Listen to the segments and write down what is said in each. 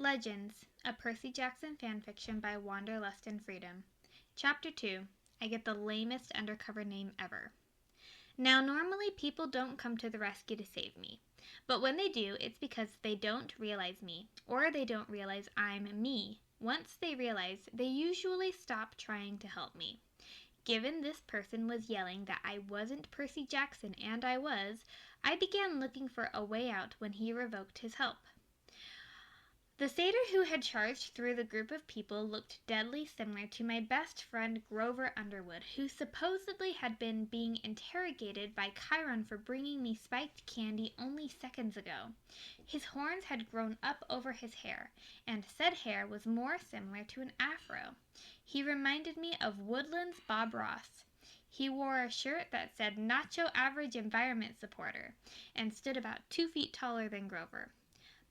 Legends, a Percy Jackson fanfiction by Wanderlust and Freedom. Chapter 2. I get the lamest undercover name ever. Now, normally people don't come to the rescue to save me. But when they do, it's because they don't realize me, or they don't realize I'm me. Once they realize, they usually stop trying to help me. Given this person was yelling that I wasn't Percy Jackson, and I began looking for a way out when he revoked his help. The satyr who had charged through the group of people looked deadly similar to my best friend Grover Underwood, who supposedly had been being interrogated by Chiron for bringing me spiked candy only seconds ago. His horns had grown up over his hair, and said hair was more similar to an afro. He reminded me of Woodland's Bob Ross. He wore a shirt that said Nacho Average Environment Supporter, and stood about 2 feet taller than Grover.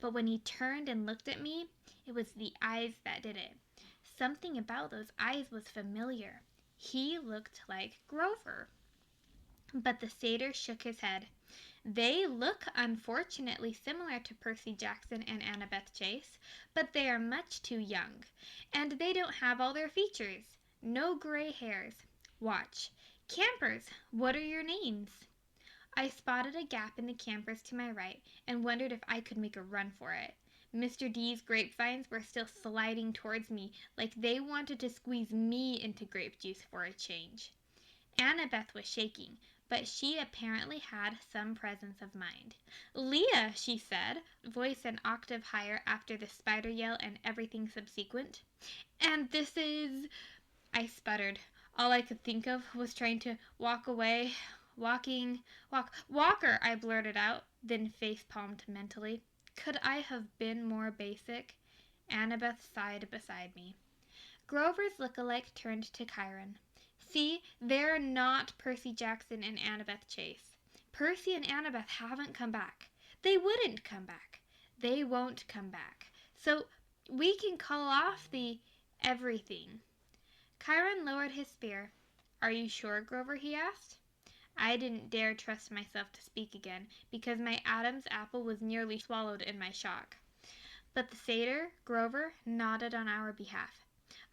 But when he turned and looked at me, it was the eyes that did it. Something about those eyes was familiar. He looked like Grover. But the satyr shook his head. They look unfortunately similar to Percy Jackson and Annabeth Chase, but they are much too young, and they don't have all their features. No gray hairs. Watch. Campers, what are your names? I spotted a gap in the campers to my right and wondered if I could make a run for it. Mr. D's grapevines were still sliding towards me like they wanted to squeeze me into grape juice for a change. Annabeth was shaking, but she apparently had some presence of mind. "Leah," she said, voice an octave higher after the spider yell and everything subsequent. "And this is—" I sputtered. All I could think of was trying to walk away. Walker, I blurted out, then face-palmed mentally. Could I have been more basic? Annabeth sighed beside me. Grover's look-alike turned to Chiron. See, they're not Percy Jackson and Annabeth Chase. Percy and Annabeth haven't come back. They wouldn't come back. They won't come back. So we can call off the everything. Chiron lowered his spear. Are you sure, Grover? He asked. I didn't dare trust myself to speak again, because my Adam's apple was nearly swallowed in my shock. But the satyr, Grover, nodded on our behalf.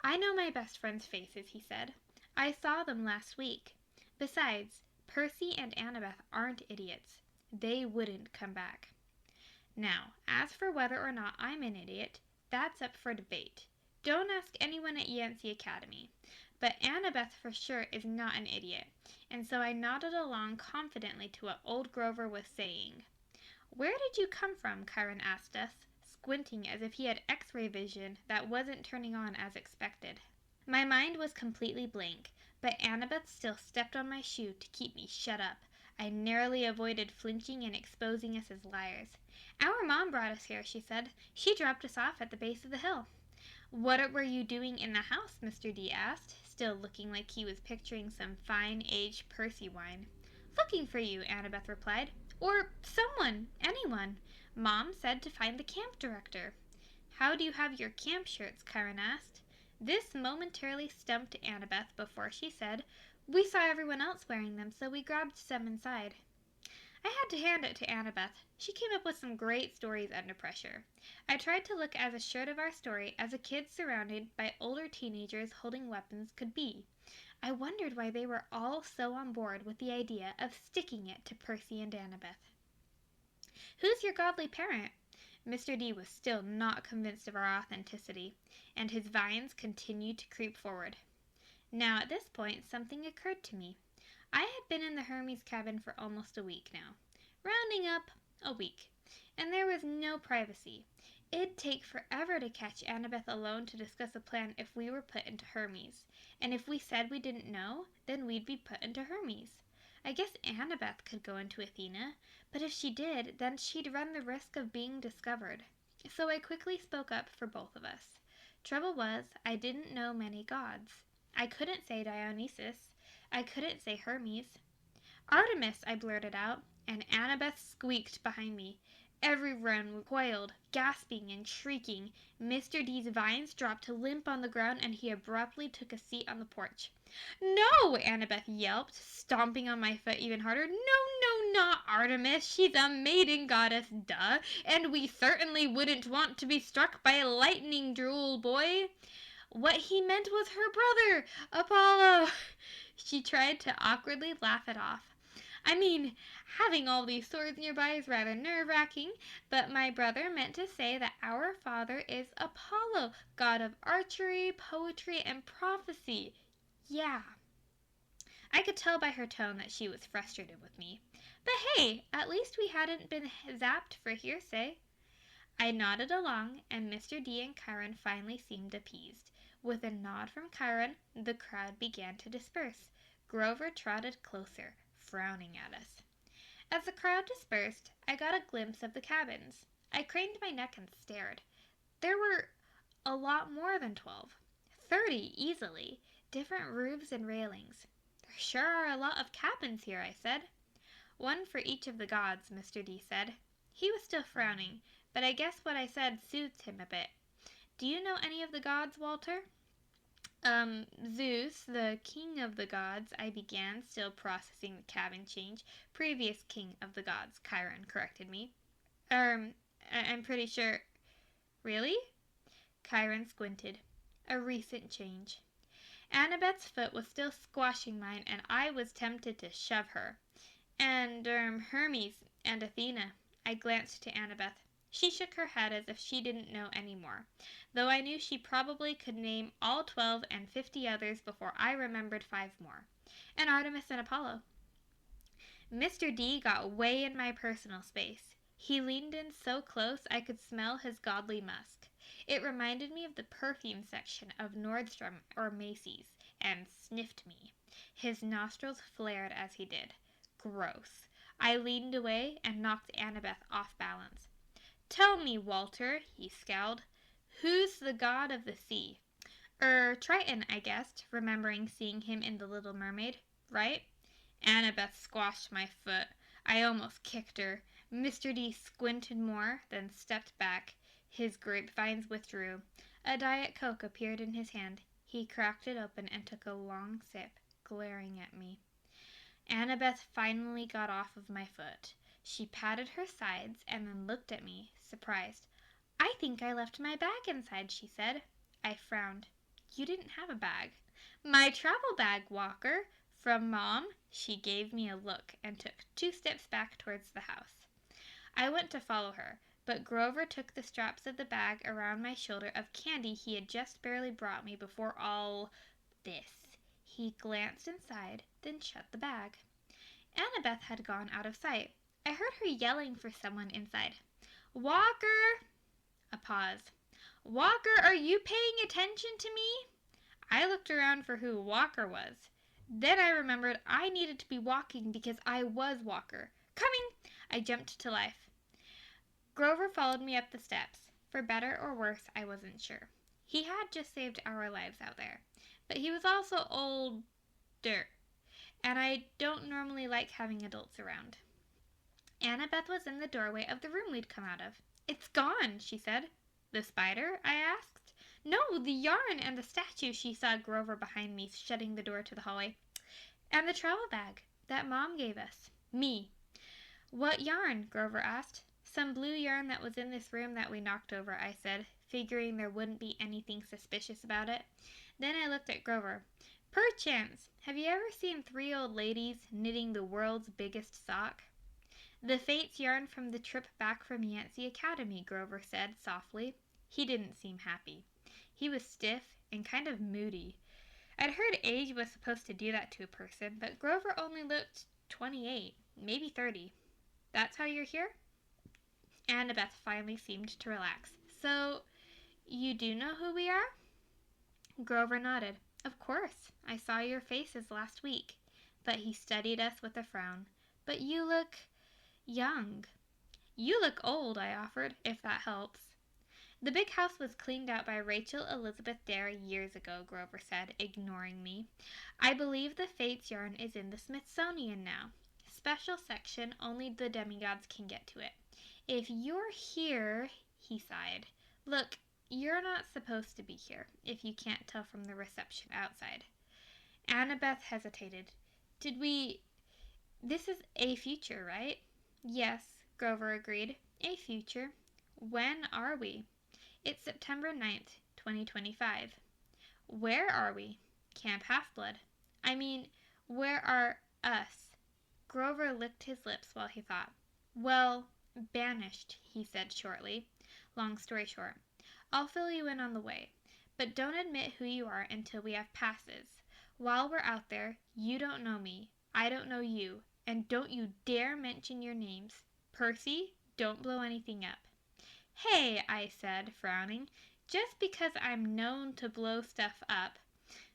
I know my best friends' faces, he said. I saw them last week. Besides, Percy and Annabeth aren't idiots. They wouldn't come back. Now, as for whether or not I'm an idiot, that's up for debate. Don't ask anyone at Yancey Academy. But Annabeth for sure is not an idiot, and so I nodded along confidently to what old Grover was saying. Where did you come from? Chiron asked us, squinting as if he had X-ray vision that wasn't turning on as expected. My mind was completely blank, but Annabeth still stepped on my shoe to keep me shut up. I narrowly avoided flinching and exposing us as liars. Our mom brought us here, she said. She dropped us off at the base of the hill. What were you doing in the house? Mr. D asked, still looking like he was picturing some fine-aged Percy wine. Looking for you, Annabeth replied. Or someone, anyone. Mom said to find the camp director. How do you have your camp shirts? Chiron asked. This momentarily stumped Annabeth before she said, We saw everyone else wearing them, so we grabbed some inside. I had to hand it to Annabeth. She came up with some great stories under pressure. I tried to look as assured of our story as a kid surrounded by older teenagers holding weapons could be. I wondered why they were all so on board with the idea of sticking it to Percy and Annabeth. Who's your godly parent? Mr. D was still not convinced of our authenticity, and his vines continued to creep forward. Now, at this point, something occurred to me. I had been in the Hermes cabin for almost a week now. Rounding up, a week. And there was no privacy. It'd take forever to catch Annabeth alone to discuss a plan if we were put into Hermes. And if we said we didn't know, then we'd be put into Hermes. I guess Annabeth could go into Athena, but if she did, then she'd run the risk of being discovered. So I quickly spoke up for both of us. Trouble was, I didn't know many gods. I couldn't say Dionysus. I couldn't say Hermes. Artemis, I blurted out, and Annabeth squeaked behind me. Everyone recoiled, gasping and shrieking. Mr. D's vines dropped limp on the ground, and he abruptly took a seat on the porch. "No!" Annabeth yelped, stomping on my foot even harder. "No, no, not Artemis. She's a maiden goddess, duh, and we certainly wouldn't want to be struck by a lightning, drool boy." What he meant was her brother, Apollo. She tried to awkwardly laugh it off. "I mean, having all these swords nearby is rather nerve-wracking, but my brother meant to say that our father is Apollo, god of archery, poetry, and prophecy. Yeah." I could tell by her tone that she was frustrated with me. But hey, at least we hadn't been zapped for hearsay. I nodded along, and Mr. D and Chiron finally seemed appeased. With a nod from Chiron, the crowd began to disperse. Grover trotted closer, frowning at us. As the crowd dispersed, I got a glimpse of the cabins. I craned my neck and stared. There were a lot more than 12. 30, easily. Different roofs and railings. "There sure are a lot of cabins here," I said. "One for each of the gods," Mr. D said. He was still frowning, but I guess what I said soothed him a bit. "Do you know any of the gods, Walter?" Zeus, the king of the gods," I began, still processing the cabin change. "Previous king of the gods," Chiron corrected me. I'm pretty sure." "Really?" Chiron squinted. "A recent change." Annabeth's foot was still squashing mine, and I was tempted to shove her. "And, Hermes and Athena." I glanced to Annabeth. She shook her head as if she didn't know any more, though I knew she probably could name all 12 and 50 others before I remembered 5 more. "And Artemis and Apollo." Mr. D got way in my personal space. He leaned in so close I could smell his godly musk. It reminded me of the perfume section of Nordstrom or Macy's, and sniffed me. His nostrils flared as he did. Gross. I leaned away and knocked Annabeth off balance. "Tell me, Walter," he scowled, "who's the god of the sea?" Triton," I guessed, remembering seeing him in The Little Mermaid. "Right?" Annabeth squashed my foot. I almost kicked her. Mr. D squinted more, then stepped back. His grapevines withdrew. A Diet Coke appeared in his hand. He cracked it open and took a long sip, glaring at me. Annabeth finally got off of my foot. She patted her sides and then looked at me, surprised. "I think I left my bag inside," she said. I frowned. "You didn't have a bag." "My travel bag, Walker. From Mom." She gave me a look and took 2 steps back towards the house. I went to follow her, but Grover took the straps of the bag around my shoulder of candy he had just barely brought me before all this. He glanced inside, then shut the bag. Annabeth had gone out of sight. I heard her yelling for someone inside. "Walker!" A pause. "Walker, are you paying attention to me?" I looked around for who Walker was. Then I remembered I needed to be walking because I was Walker. "Coming!" I jumped to life. Grover followed me up the steps. For better or worse, I wasn't sure. He had just saved our lives out there. But he was also older, and I don't normally like having adults around. Annabeth was in the doorway of the room we'd come out of. "It's gone," she said. "The spider?" I asked. "No, the yarn and the statue," she saw Grover behind me, shutting the door to the hallway. "And the travel bag that Mom gave us." "Me." "What yarn?" Grover asked. "Some blue yarn that was in this room that we knocked over," I said, figuring there wouldn't be anything suspicious about it. Then I looked at Grover. "Perchance, have you ever seen 3 old ladies knitting the world's biggest sock?" "The Fates yarn from the trip back from Yancey Academy," Grover said softly. He didn't seem happy. He was stiff and kind of moody. I'd heard age was supposed to do that to a person, but Grover only looked 28, maybe 30. "That's how you're here?" Annabeth finally seemed to relax. "So, you do know who we are?" Grover nodded. "Of course. I saw your faces last week." But he studied us with a frown. "But you look young." "You look old," I offered, "if that helps." "The big house was cleaned out by Rachel Elizabeth Dare years ago," Grover said, ignoring me. "I believe the Fates yarn is in the Smithsonian now. Special section, only the demigods can get to it. If you're here, he sighed. Look, you're not supposed to be here, if you can't tell from the reception outside. Annabeth hesitated. Did we... This is a future, right? Yes, Grover agreed. A future. When are we? It's September 9th, 2025. Where are we? Camp Half-Blood. I mean, where are us? Grover licked his lips while he thought. Well, banished, he said shortly. Long story short. I'll fill you in on the way, but don't admit who you are until we have passes. While we're out there, you don't know me, I don't know you, and don't you dare mention your names. Percy, don't blow anything up. Hey, I said, frowning, just because I'm known to blow stuff up.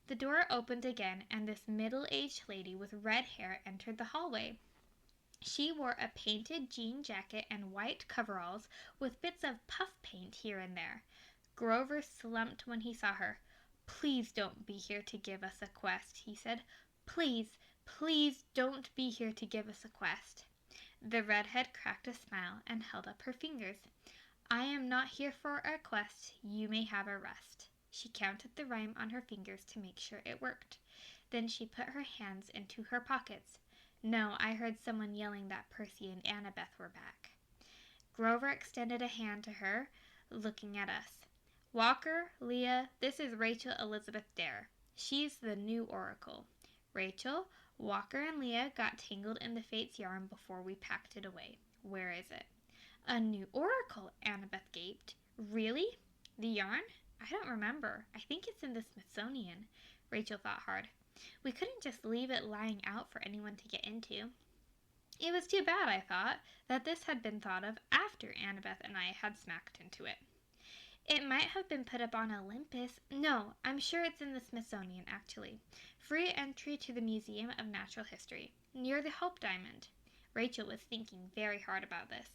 The door opened again, and this middle-aged lady with red hair entered the hallway. She wore a painted jean jacket and white coveralls with bits of puff paint here and there. Grover slumped when he saw her. Please don't be here to give us a quest, he said. Please, please don't be here to give us a quest. The redhead cracked a smile and held up her fingers. I am not here for a quest. You may have a rest. She counted the rhyme on her fingers to make sure it worked. Then she put her hands into her pockets. No, I heard someone yelling that Percy and Annabeth were back. Grover extended a hand to her, looking at us. Walker, Leah, this is Rachel Elizabeth Dare. She's the new oracle. Rachel, Walker, and Leah got tangled in the Fates yarn before we packed it away. Where is it? A new oracle, Annabeth gaped. Really? The yarn? I don't remember. I think it's in the Smithsonian. Rachel thought hard. We couldn't just leave it lying out for anyone to get into. It was too bad, I thought, that this had been thought of after Annabeth and I had smacked into it. It might have been put up on Olympus. No, I'm sure it's in the Smithsonian, actually. Free entry to the Museum of Natural History, near the Hope Diamond. Rachel was thinking very hard about this.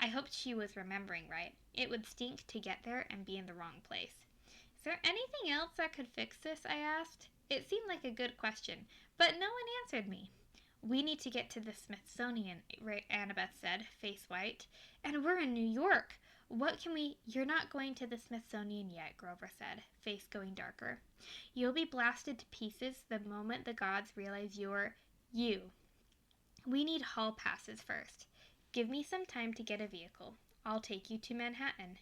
I hoped she was remembering right. It would stink to get there and be in the wrong place. Is there anything else that could fix this? I asked. It seemed like a good question, but no one answered me. We need to get to the Smithsonian, Annabeth said, face white. And we're in New York. What can we... You're not going to the Smithsonian yet, Grover said, face going darker. You'll be blasted to pieces the moment the gods realize you're... you. We need hall passes first. Give me some time to get a vehicle. I'll take you to Manhattan.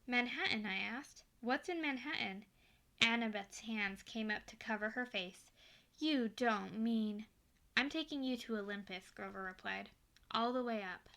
Manhattan, I asked. What's in Manhattan? Annabeth's hands came up to cover her face. You don't mean... I'm taking you to Olympus, Grover replied. All the way up.